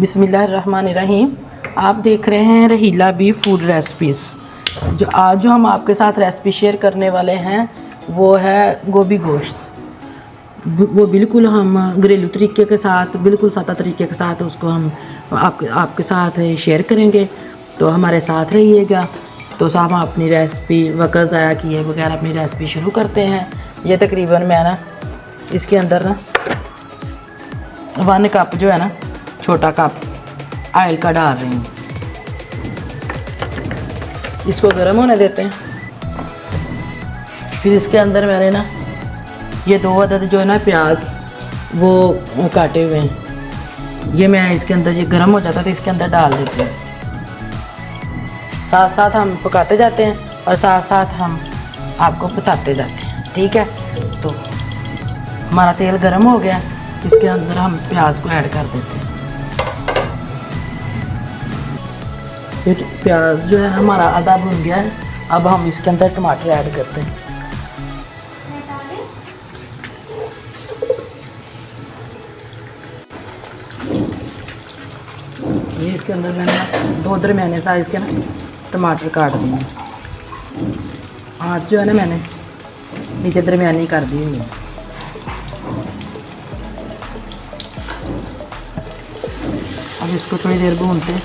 बिस्मिल्लाहिर्रहमानिर्रहीम। आप देख रहे हैं रहीला बी फूड रेसिपीज़। जो हम आपके साथ रेसिपी शेयर करने वाले हैं वो है गोभी गोश्त। वो बिल्कुल हम घरेलू तरीके के साथ, बिल्कुल सादा तरीके के साथ उसको हम आपके साथ शेयर करेंगे, तो हमारे साथ रहिएगा। तो साहब हम अपनी रेसिपी वक्त ज़ाया किए बगैर अपनी रेसिपी शुरू करते हैं। ये तकरीबन मैं ना इसके अंदर ना 1 कप जो है ना, छोटा कप ऑयल का डाल रही हूँ। इसको गर्म होने देते हैं। फिर इसके अंदर मैंने ना ये 2 अदद जो है ना प्याज वो काटे हुए हैं, ये मैं इसके अंदर, ये गर्म हो जाता है तो इसके अंदर डाल देते हैं। साथ साथ हम पकाते जाते हैं और साथ साथ हम आपको बताते जाते हैं, ठीक है। तो हमारा तेल गर्म हो गया, इसके अंदर हम प्याज को ऐड कर देते हैं। फिर प्याज जो है ना हमारा आधा भुन गया है, अब हम इसके अंदर टमाटर ऐड करते हैं। ये इसके अंदर मैंने 2 दरमियाने साइज़ के ना टमाटर काट दिए। हाथ जो है ना मैंने नीचे दरमियानी कर दी हुई है। अब इसको थोड़ी देर भूनते हैं।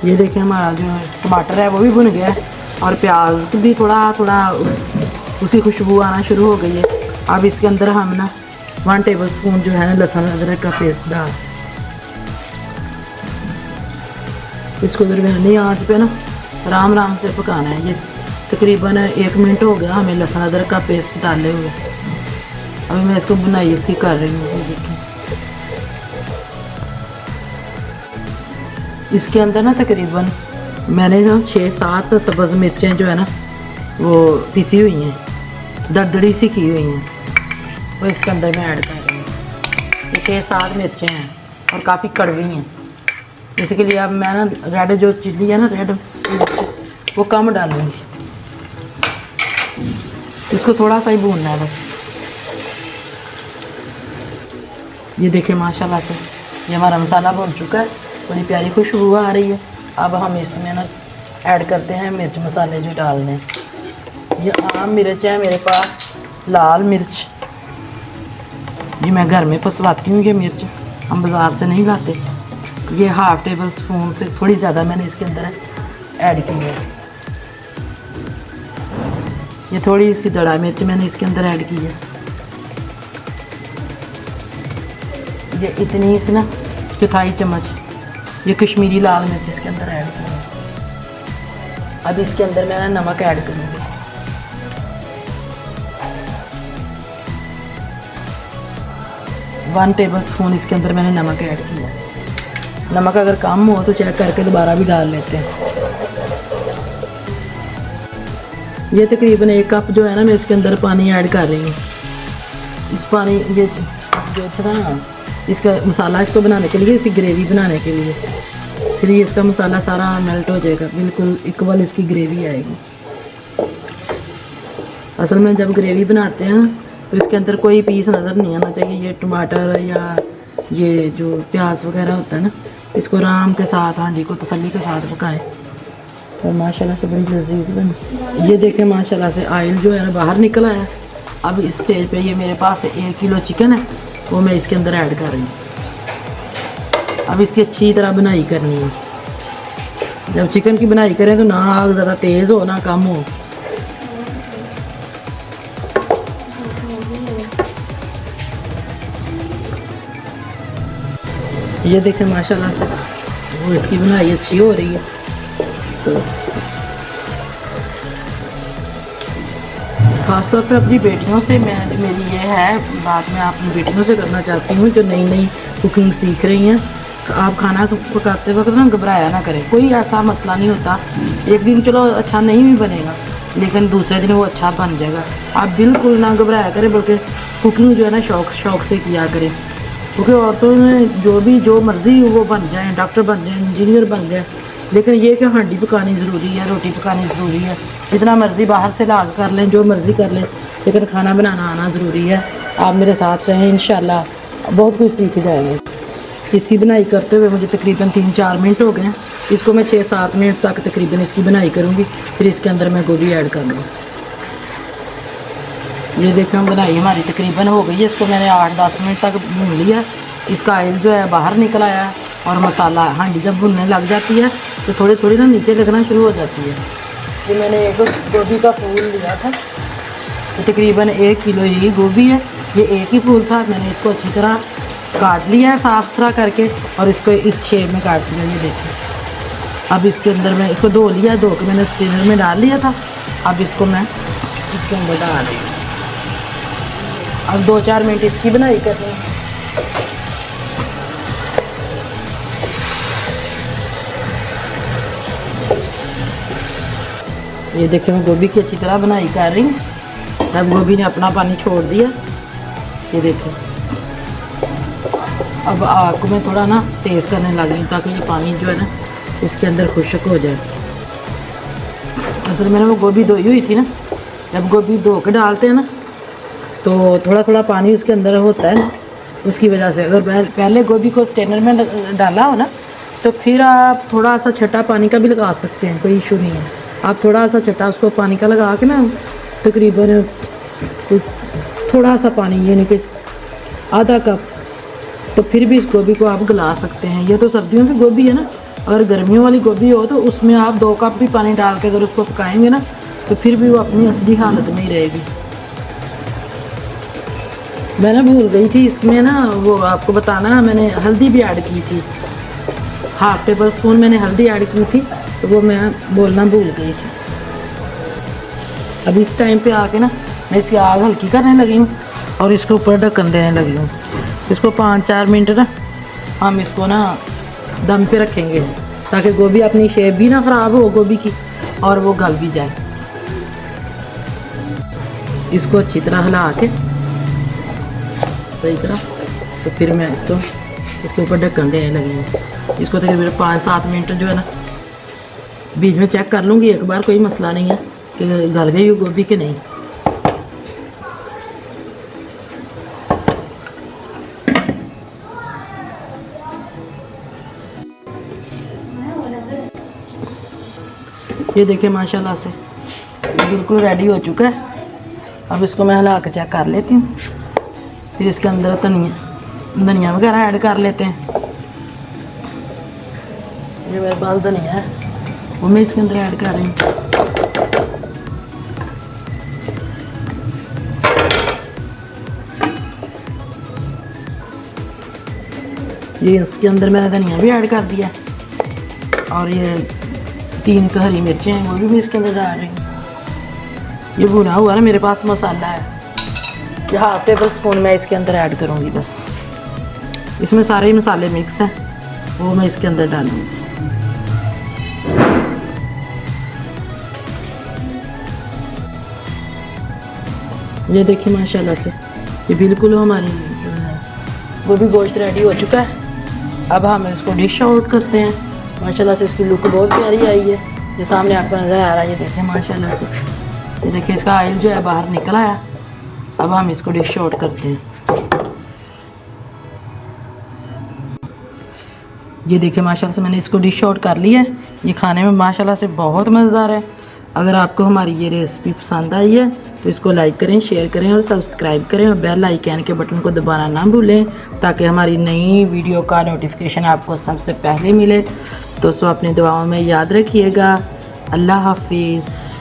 ये देखिए हमारा जो टमाटर है वो भी भुन गया है और प्याज भी थोड़ा थोड़ा उसकी खुशबू आना शुरू हो गई है। अब इसके अंदर हम ना 1 टेबलस्पून जो है ना लहसुन अदरक का पेस्ट डाल, इसको दरमियानी आंच पे ना आराम आराम से पकाना है। ये तकरीबन 1 मिनट हो गया हमें लहसुन अदरक का पेस्ट डाले हुए। अभी मैं इसको बुनाई इसकी कर रही हूँ। ये देखिए इसके अंदर ना तकरीबन मैंने ना 6-7 सब्ज़ मिर्चें जो है ना वो पिसी हुई हैं, दरदड़ी सी की हुई हैं, वो इसके अंदर मैं ऐड कर रही हूँ। ये 6-7 मिर्चें हैं और काफ़ी कड़वी हैं, इसके लिए अब मैं ना रेड जो चिल्ली है ना, रेड वो कम डालूँगी। इसको थोड़ा सा ही भूनना है बस। ये देखिए माशाल्लाह से ये हमारा मसाला भून चुका है, बड़ी प्यारी खुशबू आ रही है। अब हम इसमें ना ऐड करते हैं मिर्च मसाले जो डालने हैं। ये आम मिर्च है मेरे पास, लाल मिर्च, ये मैं घर में पसवाती हूँ। ये मिर्च हम बाज़ार से नहीं लाते। ये 1/2 टेबल स्पून से थोड़ी ज़्यादा मैंने इसके अंदर ऐड की है। ये थोड़ी सी दड़ा मिर्च मैंने इसके अंदर ऐड की है। ये इतनी सी ना 1/4 चम्मच ये कश्मीरी लाल मिर्च इसके अंदर ऐड की है। अब इसके अंदर मैं ना नमक ऐड करूँगी। वन टेबल स्पून इसके अंदर मैंने नमक ऐड किया। नमक अगर कम हो तो चेक करके दोबारा भी डाल लेते हैं। ये तकरीबन 1 कप जो है ना मैं इसके अंदर पानी ऐड कर रही हूँ। इस पानी ये जो था इसका मसाला, इसको बनाने के लिए, इसकी ग्रेवी बनाने के लिए, फिर ये इसका मसाला सारा मेल्ट हो जाएगा, बिल्कुल इक्वल इसकी ग्रेवी आएगी। असल में जब ग्रेवी बनाते हैं तो इसके अंदर कोई पीस नज़र नहीं आना चाहिए। ये टमाटर या ये जो प्याज वगैरह होता है ना, इसको आराम के साथ हांडी को तसल्ली के साथ पकाएं और माशाल्लाह से बड़ी लजीज बनी। ये देखें माशाल्लाह से ऑयल जो है ना बाहर निकल आया। अब इस स्टेज पे ये मेरे पास 1 किलो चिकन है, वो मैं इसके अंदर ऐड कर रही हूँ। अब इसकी अच्छी तरह बुनाई करनी है। जब चिकन की बुनाई करें तो ना आग ज़्यादा तेज़ हो ना कम हो। ये देखें माशाल्लाह से वो इसकी बुनाई अच्छी हो रही है। तो ख़ासतौर पर अपनी बेटियों से मेरी ये है बात, मैं अपनी बेटियों से करना चाहती हूँ जो नई नई कुकिंग सीख रही हैं। आप खाना पकाते वक्त ना घबराया ना करें, कोई ऐसा मसला नहीं होता। एक दिन चलो अच्छा नहीं भी बनेगा लेकिन दूसरे दिन वो अच्छा बन जाएगा। आप बिल्कुल ना घबराया करें, बल्कि कुकिंग जो है ना शौक़ से किया करें। क्योंकि औरतों में जो मर्ज़ी वो बन जाए, डॉक्टर बन जाए, इंजीनियर बन जाए, लेकिन ये कि हांडी पकानी ज़रूरी है, रोटी पकानी ज़रूरी है। जितना मर्ज़ी बाहर से ला कर लें, जो मर्ज़ी कर लें, लेकिन खाना बनाना आना ज़रूरी है। आप मेरे साथ रहें, इंशाल्लाह बहुत कुछ सीख जाएंगे। इसकी बनाई करते हुए मुझे तकरीबन 3-4 मिनट हो गए हैं। इसको मैं 6-7 मिनट तक तकरीबन इसकी बनाई करूँगी, फिर इसके अंदर मैं गोभी ऐड कर लूँगी। ये देखें बनाई हमारी तकरीबन हो गई है। इसको मैंने 8-10 मिनट तक भून लिया। इसका ऑयल जो है बाहर निकल आया है और मसाला हांडी जब भुनने लग जाती है तो थोड़ी थोड़ी ना नीचे लगना शुरू हो जाती है। ये मैंने एक गोभी का फूल लिया था, तो तकरीबन 1 किलो ही गोभी है। ये एक ही फूल था। मैंने इसको अच्छी तरह काट लिया है साफ़ सुथरा करके और इसको इस शेप में काट लिया। ये देखिए, अब इसके अंदर मैं इसको धो लिया, धो के मैंने स्ट्रेनर में डाल लिया था। अब इसको मैं इसके अंदर डाल रही हूँ। अब 2-4 मिनट इसकी बनाई करनी है। ये देखिए मैं गोभी की अच्छी तरह बनाई कर रही हूँ। अब गोभी ने अपना पानी छोड़ दिया। ये देखिए, अब आग को मैं थोड़ा ना तेज़ करने लग रही हूँ ताकि ये पानी जो है ना इसके अंदर खुश्क हो जाए। असल मैंने वो गोभी धोई हुई थी ना, जब गोभी धो के डालते हैं ना तो थोड़ा थोड़ा पानी उसके अंदर होता है ना, उसकी वजह से। अगर पहले गोभी को स्ट्रेनर में डाला हो ना तो फिर आप थोड़ा सा छठा पानी का भी लगा सकते हैं, कोई इशू नहीं है। आप थोड़ा सा छठा उसको पानी का लगा के ना तकरीबन थोड़ा सा पानी यानी कि आधा कप, तो फिर भी इस गोभी को आप गला सकते हैं। ये तो सर्दियों की गोभी है ना, अगर गर्मियों वाली गोभी हो तो उसमें आप 2 कप भी पानी डाल के अगर उसको पकाएंगे ना तो फिर भी वो अपनी असली हालत में ही रहेगी। मैंने भूल गई थी इसमें ना वो आपको बताना, मैंने हल्दी भी ऐड की थी। 1/2 टेबल स्पून मैंने हल्दी ऐड की थी, तो वो मैं बोलना भूल गई थी। अब इस टाइम पे आके ना मैं इसकी आग हल्की करने लगी हूँ और इसके ऊपर ढक्कन देने लगी हूँ। इसको 5-4 मिनट ना हम इसको ना दम पे रखेंगे ताकि गोभी अपनी शेप भी ना ख़राब हो गोभी की और वो गल भी जाए। इसको अच्छी तरह हिला के सही तरह, तो फिर मैं इसके ऊपर ढक्कन देने लगी हूँ। इसको तकरीबन 5-7 मिनट जो है ना बीच में चेक कर लूँगी एक बार, कोई मसला नहीं है कि गल गई हो गोभी कि नहीं। ये देखिए माशाल्लाह से बिल्कुल रेडी हो चुका है। अब इसको मैं हिला के चेक कर लेती हूँ, फिर इसके अंदर धनिया वगैरह ऐड कर लेते हैं। ये मेरे पास धनिया है, वो मैं इसके अंदर ऐड कर रही हूँ। ये इसके अंदर मैंने धनिया भी ऐड कर दिया और ये 3 हरी मिर्चें हैं वो भी मैं इसके अंदर डाल रही हूँ। ये भुना हुआ ना मेरे पास मसाला है, ये 1/2 टेबल स्पून मैं इसके अंदर ऐड करूँगी। बस इसमें सारे ही मसाले मिक्स हैं, वो मैं इसके अंदर डालूँगी। ये देखिए माशाल्लाह से ये बिल्कुल हमारी गोभी गोश्त रेडी हो चुका है। अब हम इसको डिश आउट करते हैं। माशाल्लाह से इसकी लुक बहुत प्यारी आई है, ये सामने आपको नज़र आ रहा है। ये देखें माशाल्लाह से, ये देखिए इसका ऑयल जो है बाहर निकल आया। अब हम इसको डिश आउट करते हैं। ये देखिए माशाल्लाह से मैंने इसको डिश आउट कर लिया है। ये खाने में माशाल्लाह से बहुत मज़ेदार है। अगर आपको हमारी ये रेसिपी पसंद आई है तो इसको लाइक करें, शेयर करें और सब्सक्राइब करें और बेल आइकन के बटन को दबाना ना भूलें ताकि हमारी नई वीडियो का नोटिफिकेशन आपको सबसे पहले मिले। दोस्तों अपनी दुआओं में याद रखिएगा। अल्लाह हाफिज़।